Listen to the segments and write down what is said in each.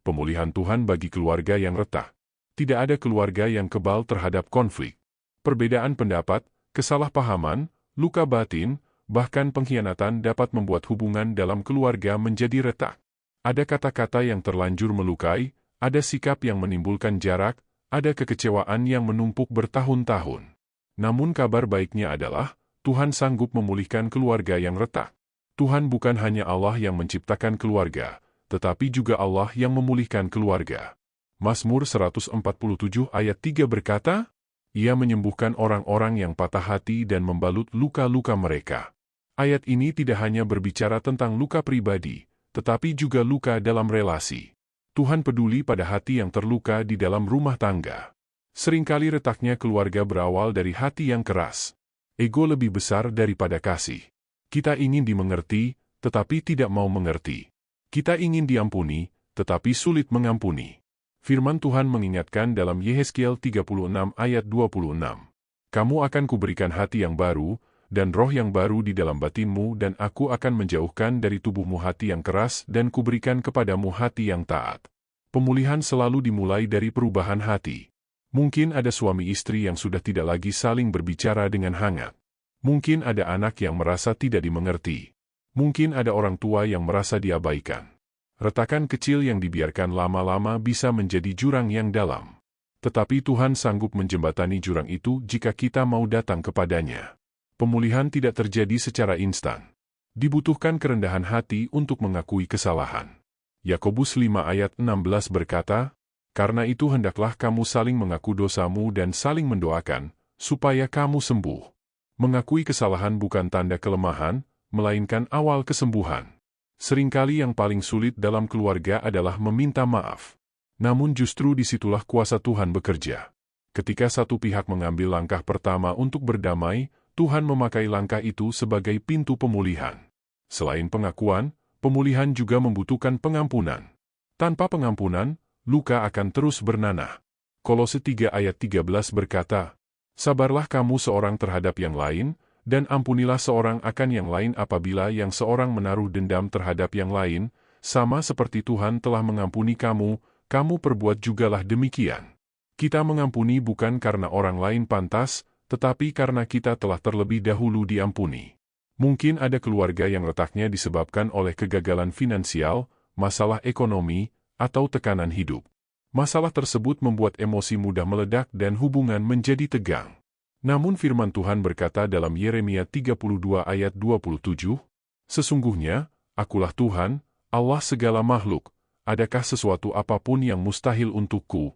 pemulihan Tuhan bagi keluarga yang retak. Tidak ada keluarga yang kebal terhadap konflik. Perbedaan pendapat, kesalahpahaman, luka batin, bahkan pengkhianatan dapat membuat hubungan dalam keluarga menjadi retak. Ada kata-kata yang terlanjur melukai, ada sikap yang menimbulkan jarak, ada kekecewaan yang menumpuk bertahun-tahun. Namun kabar baiknya adalah, Tuhan sanggup memulihkan keluarga yang retak. Tuhan bukan hanya Allah yang menciptakan keluarga, tetapi juga Allah yang memulihkan keluarga. Mazmur 147 ayat 3 berkata, Ia menyembuhkan orang-orang yang patah hati dan membalut luka-luka mereka. Ayat ini tidak hanya berbicara tentang luka pribadi, tetapi juga luka dalam relasi. Tuhan peduli pada hati yang terluka di dalam rumah tangga. Seringkali retaknya keluarga berawal dari hati yang keras. Ego lebih besar daripada kasih. Kita ingin dimengerti, tetapi tidak mau mengerti. Kita ingin diampuni, tetapi sulit mengampuni. Firman Tuhan mengingatkan dalam Yehezkiel 36 ayat 26. Kamu akan kuberikan hati yang baru, dan roh yang baru di dalam batinmu, dan aku akan menjauhkan dari tubuhmu hati yang keras, dan kuberikan kepadamu hati yang taat. Pemulihan selalu dimulai dari perubahan hati. Mungkin ada suami istri yang sudah tidak lagi saling berbicara dengan hangat. Mungkin ada anak yang merasa tidak dimengerti. Mungkin ada orang tua yang merasa diabaikan. Retakan kecil yang dibiarkan lama-lama bisa menjadi jurang yang dalam. Tetapi Tuhan sanggup menjembatani jurang itu jika kita mau datang kepadanya. Pemulihan tidak terjadi secara instan. Dibutuhkan kerendahan hati untuk mengakui kesalahan. Yakobus 5 ayat 16 berkata, Karena itu hendaklah kamu saling mengaku dosamu dan saling mendoakan, supaya kamu sembuh. Mengakui kesalahan bukan tanda kelemahan, melainkan awal kesembuhan. Seringkali yang paling sulit dalam keluarga adalah meminta maaf. Namun justru disitulah kuasa Tuhan bekerja. Ketika satu pihak mengambil langkah pertama untuk berdamai, Tuhan memakai langkah itu sebagai pintu pemulihan. Selain pengakuan, pemulihan juga membutuhkan pengampunan. Tanpa pengampunan, luka akan terus bernanah. Kolose 3 ayat 13 berkata, Sabarlah kamu seorang terhadap yang lain, dan ampunilah seorang akan yang lain apabila yang seorang menaruh dendam terhadap yang lain, sama seperti Tuhan telah mengampuni kamu, kamu perbuat jugalah demikian. Kita mengampuni bukan karena orang lain pantas, tetapi karena kita telah terlebih dahulu diampuni. Mungkin ada keluarga yang retaknya disebabkan oleh kegagalan finansial, masalah ekonomi, atau tekanan hidup. Masalah tersebut membuat emosi mudah meledak dan hubungan menjadi tegang. Namun firman Tuhan berkata dalam Yeremia 32 ayat 27, Sesungguhnya, akulah Tuhan, Allah segala makhluk, adakah sesuatu apapun yang mustahil untukku?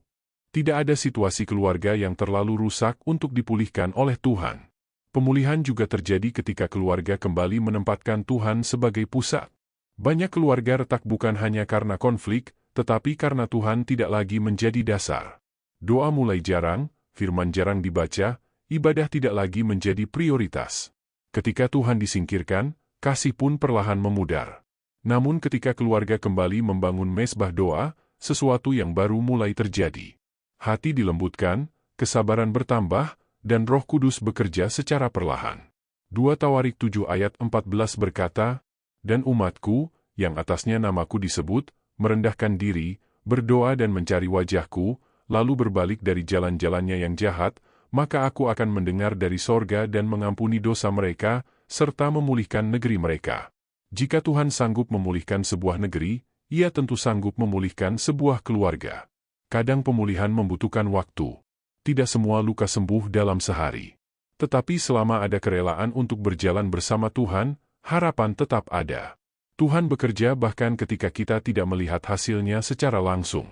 Tidak ada situasi keluarga yang terlalu rusak untuk dipulihkan oleh Tuhan. Pemulihan juga terjadi ketika keluarga kembali menempatkan Tuhan sebagai pusat. Banyak keluarga retak bukan hanya karena konflik, tetapi karena Tuhan tidak lagi menjadi dasar. Doa mulai jarang, firman jarang dibaca, ibadah tidak lagi menjadi prioritas. Ketika Tuhan disingkirkan, kasih pun perlahan memudar. Namun ketika keluarga kembali membangun mezbah doa, sesuatu yang baru mulai terjadi. Hati dilembutkan, kesabaran bertambah, dan Roh Kudus bekerja secara perlahan. 2 Tawarik 7 ayat 14 berkata, Dan umatku, yang atasnya namaku disebut, merendahkan diri, berdoa dan mencari wajahku, lalu berbalik dari jalan-jalannya yang jahat, maka aku akan mendengar dari sorga dan mengampuni dosa mereka, serta memulihkan negeri mereka. Jika Tuhan sanggup memulihkan sebuah negeri, Ia tentu sanggup memulihkan sebuah keluarga. Kadang pemulihan membutuhkan waktu. Tidak semua luka sembuh dalam sehari. Tetapi selama ada kerelaan untuk berjalan bersama Tuhan, harapan tetap ada. Tuhan bekerja bahkan ketika kita tidak melihat hasilnya secara langsung.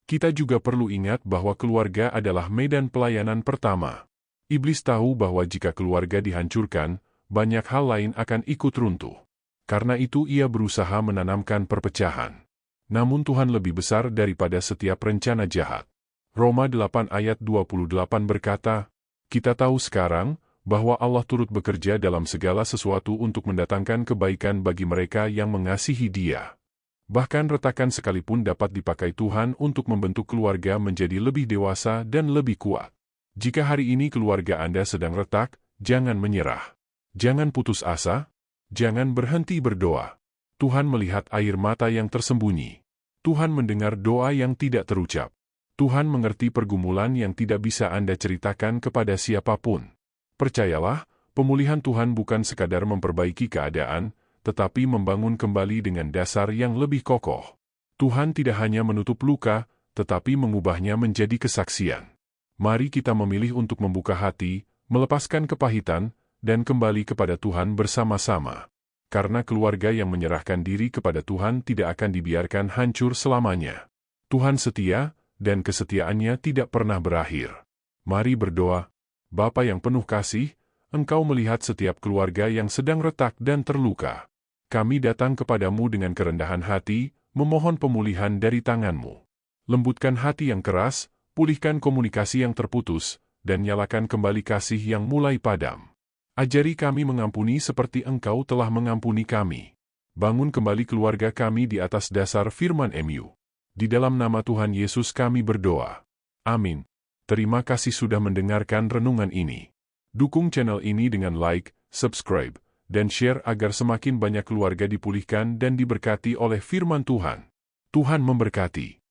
Kita juga perlu ingat bahwa keluarga adalah medan pelayanan pertama. Iblis tahu bahwa jika keluarga dihancurkan, banyak hal lain akan ikut runtuh. Karena itu ia berusaha menanamkan perpecahan. Namun Tuhan lebih besar daripada setiap rencana jahat. Roma 8 ayat 28 berkata, Kita tahu sekarang, bahwa Allah turut bekerja dalam segala sesuatu untuk mendatangkan kebaikan bagi mereka yang mengasihi Dia. Bahkan retakan sekalipun dapat dipakai Tuhan untuk membentuk keluarga menjadi lebih dewasa dan lebih kuat. Jika hari ini keluarga Anda sedang retak, jangan menyerah. Jangan putus asa, jangan berhenti berdoa. Tuhan melihat air mata yang tersembunyi. Tuhan mendengar doa yang tidak terucap. Tuhan mengerti pergumulan yang tidak bisa Anda ceritakan kepada siapapun. Percayalah, pemulihan Tuhan bukan sekadar memperbaiki keadaan, tetapi membangun kembali dengan dasar yang lebih kokoh. Tuhan tidak hanya menutup luka, tetapi mengubahnya menjadi kesaksian. Mari kita memilih untuk membuka hati, melepaskan kepahitan, dan kembali kepada Tuhan bersama-sama. Karena keluarga yang menyerahkan diri kepada Tuhan tidak akan dibiarkan hancur selamanya. Tuhan setia, dan kesetiaannya tidak pernah berakhir. Mari berdoa. Bapa yang penuh kasih, Engkau melihat setiap keluarga yang sedang retak dan terluka. Kami datang kepadamu dengan kerendahan hati, memohon pemulihan dari tangan-Mu. Lembutkan hati yang keras, pulihkan komunikasi yang terputus, dan nyalakan kembali kasih yang mulai padam. Ajari kami mengampuni seperti Engkau telah mengampuni kami. Bangun kembali keluarga kami di atas dasar firman-Mu. Di dalam nama Tuhan Yesus kami berdoa. Amin. Terima kasih sudah mendengarkan renungan ini. Dukung channel ini dengan like, subscribe, dan share agar semakin banyak keluarga dipulihkan dan diberkati oleh firman Tuhan. Tuhan memberkati.